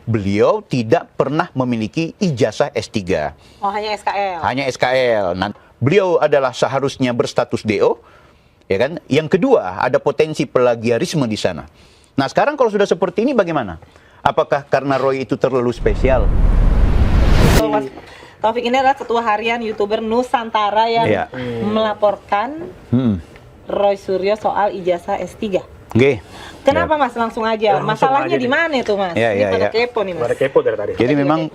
beliau tidak pernah memiliki ijazah S3. Oh, hanya SKL. Hanya SKL. Nah, beliau adalah seharusnya berstatus DO, ya kan? Yang kedua, ada potensi plagiarisme di sana. Nah, sekarang kalau sudah seperti ini bagaimana? Apakah karena Roy itu terlalu spesial? Mas Taufik ini adalah ketua harian YouTuber Nusantara yang melaporkan Roy Suryo soal ijazah S3. Oke. Kenapa Mas? Langsung aja. Masalahnya di mana itu Mas? Ini pada kepo nih Mas. Pada kepo dari tadi. Jadi memang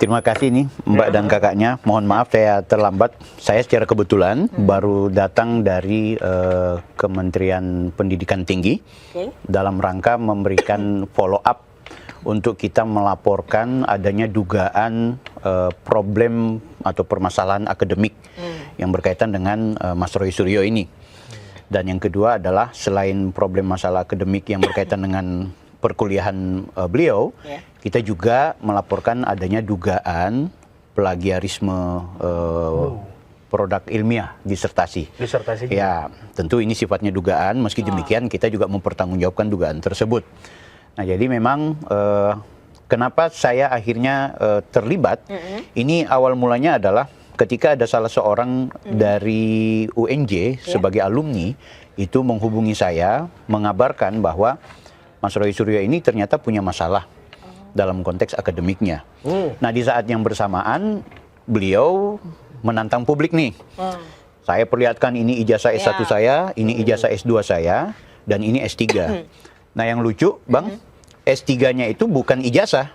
terima kasih nih Mbak dan kakaknya. Mohon maaf saya terlambat. Saya secara kebetulan baru datang dari Kementerian Pendidikan Tinggi dalam rangka memberikan follow up untuk kita melaporkan adanya dugaan problem atau permasalahan akademik yang berkaitan dengan Mas Roy Suryo ini. Dan yang kedua adalah selain problem masalah akademik yang berkaitan dengan perkuliahan beliau, kita juga melaporkan adanya dugaan plagiarisme produk ilmiah, disertasi. Ya, tentu ini sifatnya dugaan, meski demikian kita juga mempertanggungjawabkan dugaan tersebut. Nah, jadi memang kenapa saya akhirnya terlibat, ini awal mulanya adalah ketika ada salah seorang dari UNJ sebagai alumni itu menghubungi saya, mengabarkan bahwa Mas Roy Suryo ini ternyata punya masalah dalam konteks akademiknya. Nah, di saat yang bersamaan beliau menantang publik nih. Saya perlihatkan ini ijazah S1 saya, ini ijazah S2 saya, dan ini S3. Nah, yang lucu, Bang, S3-nya itu bukan ijazah,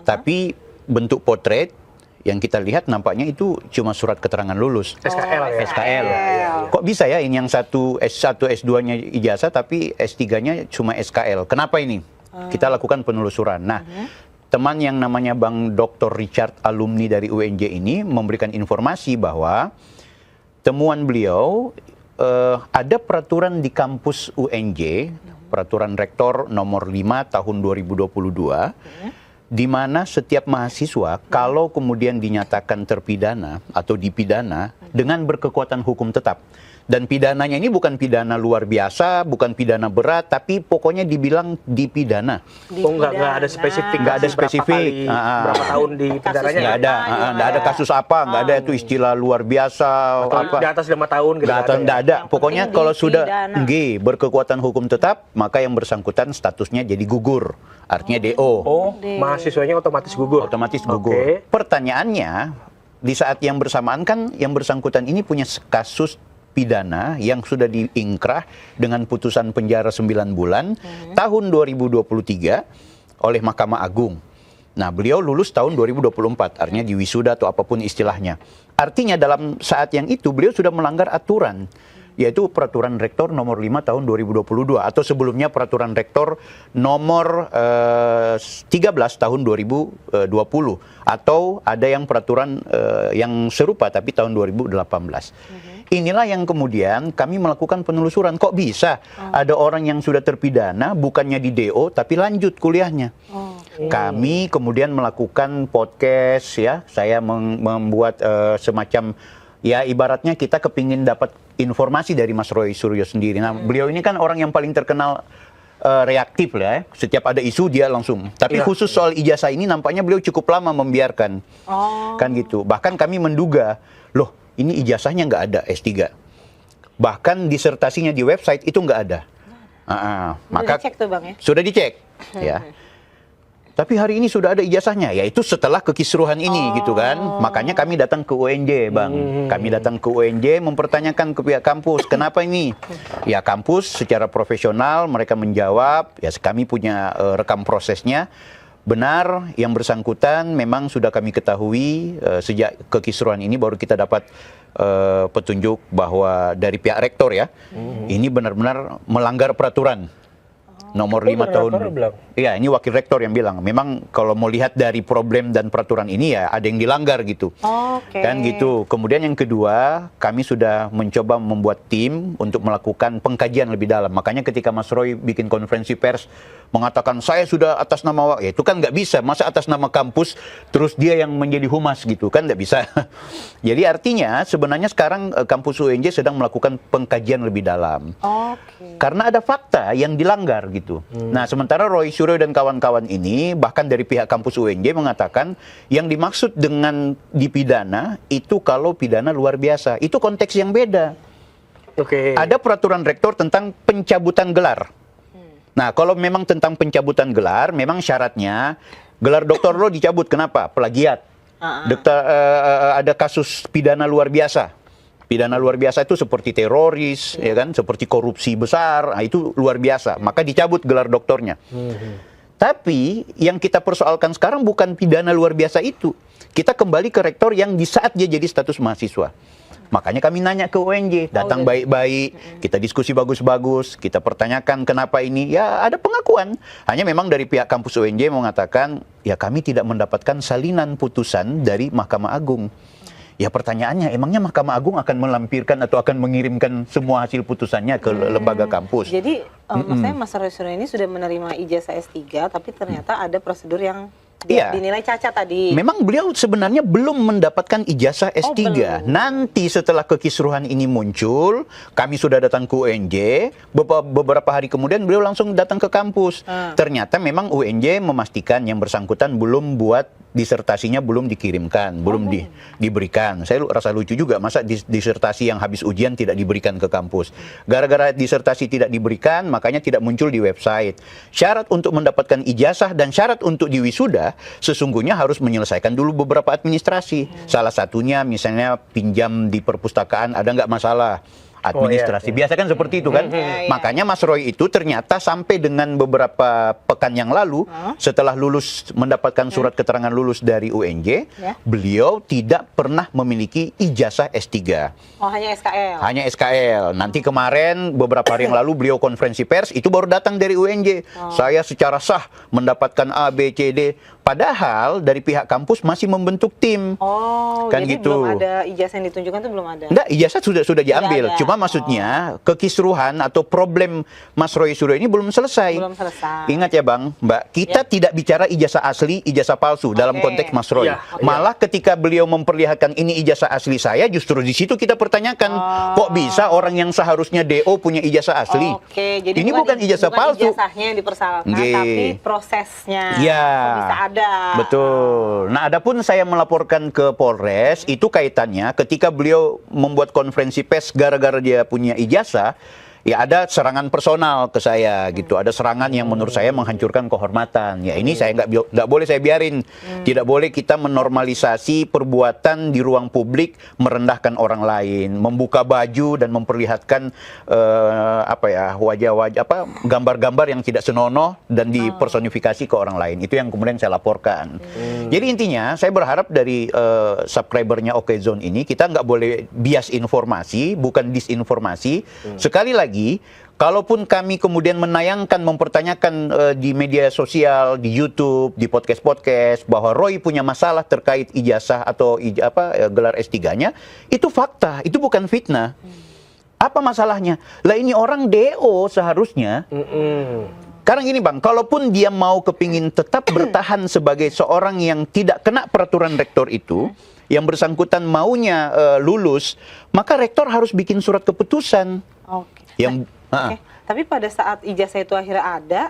tapi bentuk potret yang kita lihat nampaknya itu cuma surat keterangan lulus. SKL ya? SKL. Kok bisa ya ini yang satu S1, S2-nya ijazah, tapi S3-nya cuma SKL? Kenapa ini? Kita lakukan penelusuran. Nah, teman yang namanya Bang Dr. Richard, alumni dari UNJ ini, memberikan informasi bahwa temuan beliau ada peraturan di kampus UNJ, peraturan rektor nomor 5 tahun 2022, di mana setiap mahasiswa kalau kemudian dinyatakan terpidana atau dipidana dengan berkekuatan hukum tetap. Dan pidananya ini bukan pidana luar biasa, bukan pidana berat, tapi pokoknya dibilang dipidana. Oh, nggak ada spesifik. Nggak ada spesifik. Berapa tahun di pidananya? Nggak ada kasus apa, nggak ada itu istilah luar biasa. Atau di atas 5 tahun gitu. Nggak ada. Pokoknya kalau sudah berkekuatan hukum tetap, maka yang bersangkutan statusnya jadi gugur. Artinya DO. Oh, mahasiswanya otomatis gugur? Otomatis gugur. Pertanyaannya, di saat yang bersamaan kan yang bersangkutan ini punya kasus pidana yang sudah diingkrah dengan putusan penjara 9 bulan tahun 2023 oleh Mahkamah Agung. Nah, beliau lulus tahun 2024, artinya di wisuda atau apapun istilahnya. Artinya dalam saat yang itu beliau sudah melanggar aturan, yaitu peraturan rektor nomor 5 tahun 2022 atau sebelumnya peraturan rektor nomor 13 tahun 2020 atau ada yang peraturan yang serupa tapi tahun 2018. Inilah yang kemudian kami melakukan penelusuran. Kok bisa ada orang yang sudah terpidana bukannya di DO tapi lanjut kuliahnya. Kami kemudian melakukan podcast ya. Saya membuat semacam ya ibaratnya kita kepingin dapat informasi dari Mas Roy Suryo sendiri. Nah, beliau ini kan orang yang paling terkenal reaktif lah ya. Setiap ada isu dia langsung. Tapi khusus soal ijazah ini nampaknya beliau cukup lama membiarkan. Kan gitu. Bahkan kami menduga, loh ini ijazahnya nggak ada S3. Bahkan disertasinya di website itu nggak ada. Maka dicek tuh Bang ya? Sudah dicek. Ya. Tapi hari ini sudah ada ijazahnya, yaitu setelah kekisruhan ini gitu kan. Makanya kami datang ke UNJ, Bang. Kami datang ke UNJ mempertanyakan ke pihak kampus, kenapa ini? Ya kampus secara profesional mereka menjawab, ya kami punya rekam prosesnya. Benar, yang bersangkutan memang sudah kami ketahui sejak kekisruhan ini baru kita dapat petunjuk bahwa dari pihak rektor ya, ini benar-benar melanggar peraturan. Nomor 5 tahun. Iya, ini wakil rektor yang bilang. Memang kalau mau lihat dari problem dan peraturan ini ya ada yang dilanggar gitu. Kan gitu. Kemudian yang kedua, kami sudah mencoba membuat tim untuk melakukan pengkajian lebih dalam. Makanya ketika Mas Roy bikin konferensi pers mengatakan saya sudah atas nama, ya itu kan nggak bisa. Masa atas nama kampus terus dia yang menjadi humas gitu kan nggak bisa. Jadi artinya sebenarnya sekarang kampus UNJ sedang melakukan pengkajian lebih dalam. Karena ada fakta yang dilanggar gitu. gitu. Nah, sementara Roy Suryo dan kawan-kawan ini bahkan dari pihak kampus UNJ mengatakan yang dimaksud dengan dipidana itu kalau pidana luar biasa. Itu konteks yang beda. Oke. Ada peraturan rektor tentang pencabutan gelar. Nah, kalau memang tentang pencabutan gelar, memang syaratnya gelar doktor lo dicabut. Kenapa? Plagiat. Ada kasus pidana luar biasa. Pidana luar biasa itu seperti teroris, ya kan, seperti korupsi besar, nah, itu luar biasa. Maka dicabut gelar doktornya. Tapi yang kita persoalkan sekarang bukan pidana luar biasa itu. Kita kembali ke rektor yang di saat dia jadi status mahasiswa. Makanya kami nanya ke UNJ, datang baik-baik, kita diskusi bagus-bagus, kita pertanyakan kenapa ini. Ya ada pengakuan. Hanya memang dari pihak kampus UNJ mengatakan, ya kami tidak mendapatkan salinan putusan dari Mahkamah Agung. Ya pertanyaannya, emangnya Mahkamah Agung akan melampirkan atau akan mengirimkan semua hasil putusannya ke lembaga kampus? Jadi maksudnya Mas Roy Suryo ini sudah menerima ijazah S3, tapi ternyata ada prosedur yang dinilai cacat tadi. Memang beliau sebenarnya belum mendapatkan ijazah S3. Nanti setelah kekisruhan ini muncul, kami sudah datang ke UNJ, beberapa hari kemudian beliau langsung datang ke kampus. Ternyata memang UNJ memastikan yang bersangkutan belum buat disertasinya, belum dikirimkan, belum diberikan. Saya rasa lucu juga, masa disertasi yang habis ujian tidak diberikan ke kampus. Gara-gara disertasi tidak diberikan, makanya tidak muncul di website. Syarat untuk mendapatkan ijazah dan syarat untuk diwisuda sesungguhnya harus menyelesaikan dulu beberapa administrasi. Salah satunya misalnya pinjam di perpustakaan, ada nggak masalah administrasi. Biasa kan seperti itu kan. Makanya Mas Roy itu ternyata sampai dengan beberapa pekan yang lalu, setelah lulus mendapatkan surat keterangan lulus dari UNJ, beliau tidak pernah memiliki ijazah S3. Oh, hanya SKL? Hanya SKL. Nanti kemarin beberapa hari yang lalu beliau konferensi pers, itu baru datang dari UNJ. Saya secara sah mendapatkan A, B, C, D. Padahal dari pihak kampus masih membentuk tim. Oh, kan jadi gitu. belum ada ijazah yang ditunjukkan itu belum ada? Enggak, ijazah sudah diambil. Cuma maksudnya kekisruhan atau problem Mas Roy Suryo ini belum selesai. Belum selesai. Ingat ya Bang, Mbak, kita tidak bicara ijazah asli, ijazah palsu dalam konteks Mas Roy. Malah ketika beliau memperlihatkan ini ijazah asli saya, justru di situ kita pertanyakan, kok bisa orang yang seharusnya DO punya ijazah asli? Oke, jadi ini bukan ijazah palsu. Ijazahnya yang dipersalahkan, tapi prosesnya kok bisa ada. Betul. Nah, adapun saya melaporkan ke Polres, itu kaitannya ketika beliau membuat konferensi pers gara-gara dia punya ijazah, ya ada serangan personal ke saya gitu. Ada serangan yang menurut saya menghancurkan kehormatan. Ya ini saya nggak boleh saya biarin. Tidak boleh kita menormalisasi perbuatan di ruang publik merendahkan orang lain, membuka baju dan memperlihatkan wajah-wajah gambar-gambar yang tidak senonoh dan dipersonifikasi ke orang lain. Itu yang kemudian saya laporkan. Jadi intinya saya berharap dari subscribernya Okezone ini kita nggak boleh bias informasi, bukan disinformasi. Sekali lagi, kalaupun kami kemudian menayangkan, mempertanyakan di media sosial, di YouTube, di podcast-podcast bahwa Roy punya masalah terkait ijazah atau gelar S3-nya, itu fakta, itu bukan fitnah. Apa masalahnya? Lah ini orang DO seharusnya. Sekarang gini Bang, kalaupun dia mau kepingin tetap bertahan sebagai seorang yang tidak kena peraturan rektor itu, yang bersangkutan maunya lulus, maka rektor harus bikin surat keputusan. Oke. Tapi pada saat ijazah itu akhirnya ada,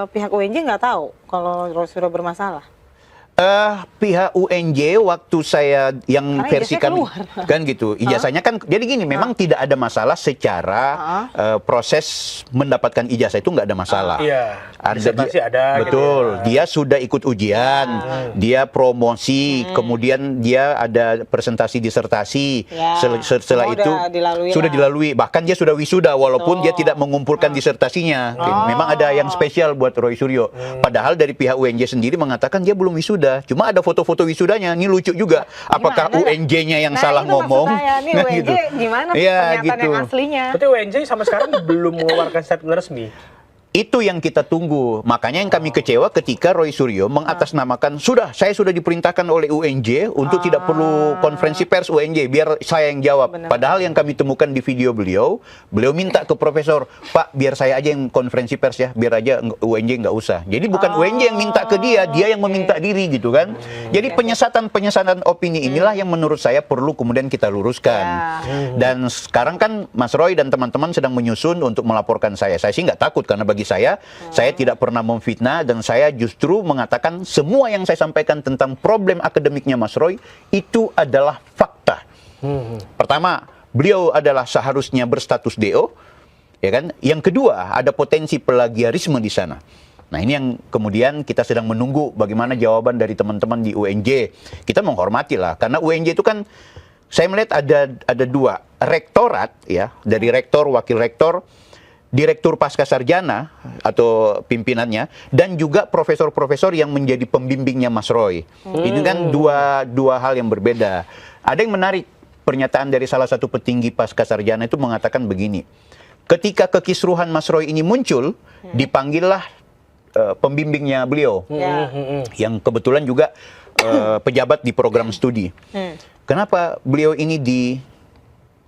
pihak UNJ nggak tahu kalau Roy Suryo bermasalah? Pihak UNJ waktu saya yang karena versi kami kan gitu, ijazahnya kan jadi gini, memang tidak ada masalah secara proses mendapatkan ijazah itu nggak ada masalah. Ada betul, dia sudah ikut ujian, dia promosi, kemudian dia ada presentasi disertasi, setelah itu sudah dilalui, bahkan dia sudah wisuda walaupun dia tidak mengumpulkan disertasinya. Memang ada yang spesial buat Roy Suryo, padahal dari pihak UNJ sendiri mengatakan dia belum wisuda. Cuma ada foto-foto wisudanya. Ini lucu juga. Apakah UNJ-nya yang salah ngomong? Ini UNJ gimana pernyataan yang aslinya? Berarti UNJ sama sekarang belum mengeluarkan statement resmi. Itu yang kita tunggu. Makanya yang kami kecewa ketika Roy Suryo mengatasnamakan, saya sudah diperintahkan oleh UNJ untuk tidak perlu konferensi pers UNJ, biar saya yang jawab. Padahal yang kami temukan di video beliau minta ke profesor, Pak, biar saya aja yang konferensi pers ya, biar aja UNJ nggak usah. Jadi bukan UNJ yang minta ke dia yang meminta diri gitu kan. Jadi penyesatan opini inilah yang menurut saya perlu kemudian kita luruskan. Dan sekarang kan Mas Roy dan teman-teman sedang menyusun untuk melaporkan saya. Saya sih nggak takut karena bagi saya tidak pernah memfitnah dan saya justru mengatakan semua yang saya sampaikan tentang problem akademiknya Mas Roy itu adalah fakta. Pertama, beliau adalah seharusnya berstatus DO, ya kan? Yang kedua, ada potensi plagiarisme di sana. Nah, ini yang kemudian kita sedang menunggu bagaimana jawaban dari teman-teman di UNJ. Kita menghormati lah, karena UNJ itu kan saya melihat ada dua rektorat ya, dari rektor, wakil rektor, direktur pasca sarjana atau pimpinannya, dan juga profesor-profesor yang menjadi pembimbingnya Mas Roy. Ini kan dua hal yang berbeda. Ada yang menarik, pernyataan dari salah satu petinggi pasca sarjana itu mengatakan begini, ketika kekisruhan Mas Roy ini muncul, dipanggillah pembimbingnya beliau, yang kebetulan juga pejabat di program studi. Kenapa beliau ini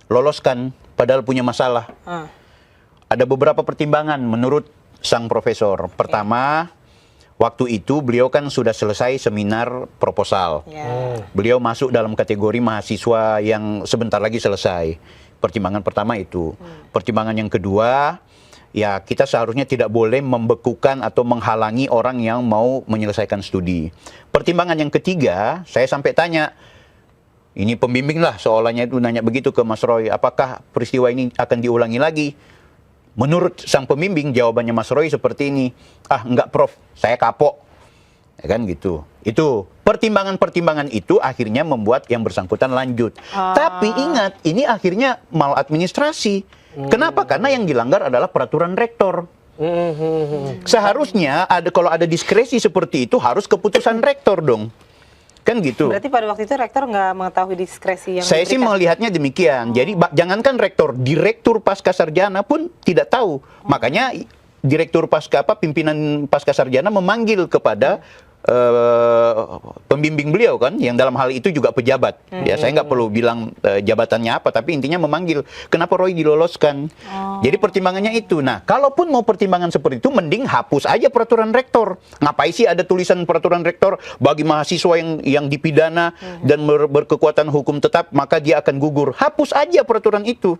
diloloskan padahal punya masalah? Ada beberapa pertimbangan menurut sang profesor. Pertama, waktu itu beliau kan sudah selesai seminar proposal. Beliau masuk dalam kategori mahasiswa yang sebentar lagi selesai. Pertimbangan pertama itu. Pertimbangan yang kedua, ya kita seharusnya tidak boleh membekukan atau menghalangi orang yang mau menyelesaikan studi. Pertimbangan yang ketiga, saya sampai tanya, ini pembimbing lah seolahnya itu nanya begitu ke Mas Roy, apakah peristiwa ini akan diulangi lagi? Menurut sang pembimbing, jawabannya Mas Roy seperti ini, enggak Prof, saya kapok. Ya kan gitu. Itu pertimbangan-pertimbangan itu akhirnya membuat yang bersangkutan lanjut. Tapi ingat, ini akhirnya maladministrasi. Kenapa? Karena yang dilanggar adalah peraturan rektor. Seharusnya kalau ada diskresi seperti itu harus keputusan rektor dong. Kan gitu. Berarti pada waktu itu rektor nggak mengetahui diskresi yang saya sih melihatnya demikian. Jadi jangankan rektor, direktur pasca sarjana pun tidak tahu. Makanya direktur pimpinan pasca sarjana memanggil kepada pembimbing beliau kan, yang dalam hal itu juga pejabat. Ya, saya nggak perlu bilang jabatannya apa, tapi intinya memanggil. Kenapa Roy diloloskan? Jadi pertimbangannya itu. Nah, kalaupun mau pertimbangan seperti itu, mending hapus aja peraturan rektor. Ngapain sih ada tulisan peraturan rektor bagi mahasiswa yang dipidana dan berkekuatan hukum tetap, maka dia akan gugur. Hapus aja peraturan itu.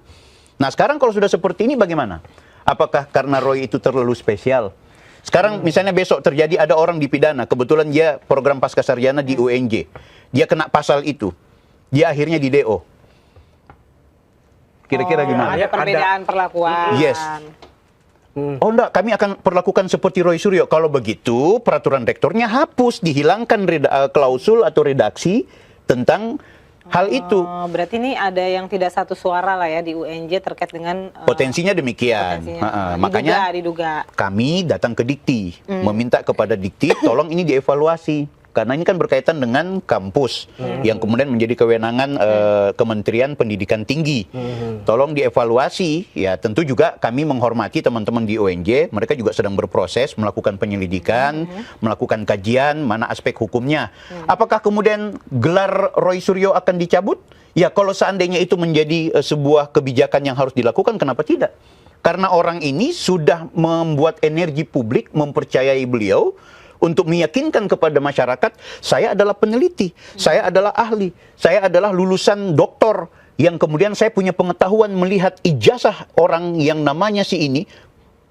Nah, sekarang kalau sudah seperti ini bagaimana? Apakah karena Roy itu terlalu spesial? Sekarang misalnya besok terjadi ada orang dipidana, kebetulan dia program pasca sarjana di UNJ, dia kena pasal itu, dia akhirnya di DO. Kira-kira gimana? Ada perbedaan perlakuan. Yes. Oh enggak, kami akan perlakukan seperti Roy Suryo. Kalau begitu, peraturan rektornya hapus, dihilangkan klausul atau redaksi tentang hal itu. Berarti ini ada yang tidak satu suara lah ya di UNJ terkait dengan potensinya demikian. Makanya diduga. Kami datang ke Dikti, meminta kepada Dikti, tolong ini dievaluasi. Karena ini kan berkaitan dengan kampus yang kemudian menjadi kewenangan Kementerian Pendidikan Tinggi. Tolong dievaluasi. Ya tentu juga kami menghormati teman-teman di UNJ. Mereka juga sedang berproses melakukan penyelidikan, melakukan kajian mana aspek hukumnya. Apakah kemudian gelar Roy Suryo akan dicabut? Ya kalau seandainya itu menjadi sebuah kebijakan yang harus dilakukan, kenapa tidak? Karena orang ini sudah membuat energi publik mempercayai beliau untuk meyakinkan kepada masyarakat, saya adalah peneliti, saya adalah ahli, saya adalah lulusan doktor, yang kemudian saya punya pengetahuan melihat ijazah orang yang namanya si ini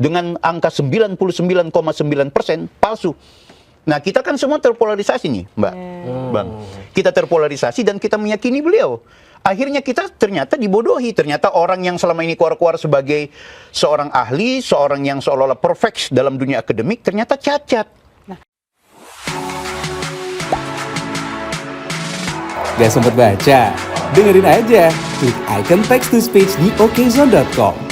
dengan angka 99,9% palsu. Nah, kita kan semua terpolarisasi nih, Mbak. Bang. Kita terpolarisasi dan kita meyakini beliau. Akhirnya kita ternyata dibodohi. Ternyata orang yang selama ini keluar-keluar sebagai seorang ahli, seorang yang seolah-olah perfect dalam dunia akademik, ternyata cacat. Gak sempet baca? Dengerin aja, klik icon text to speech di okezone.com.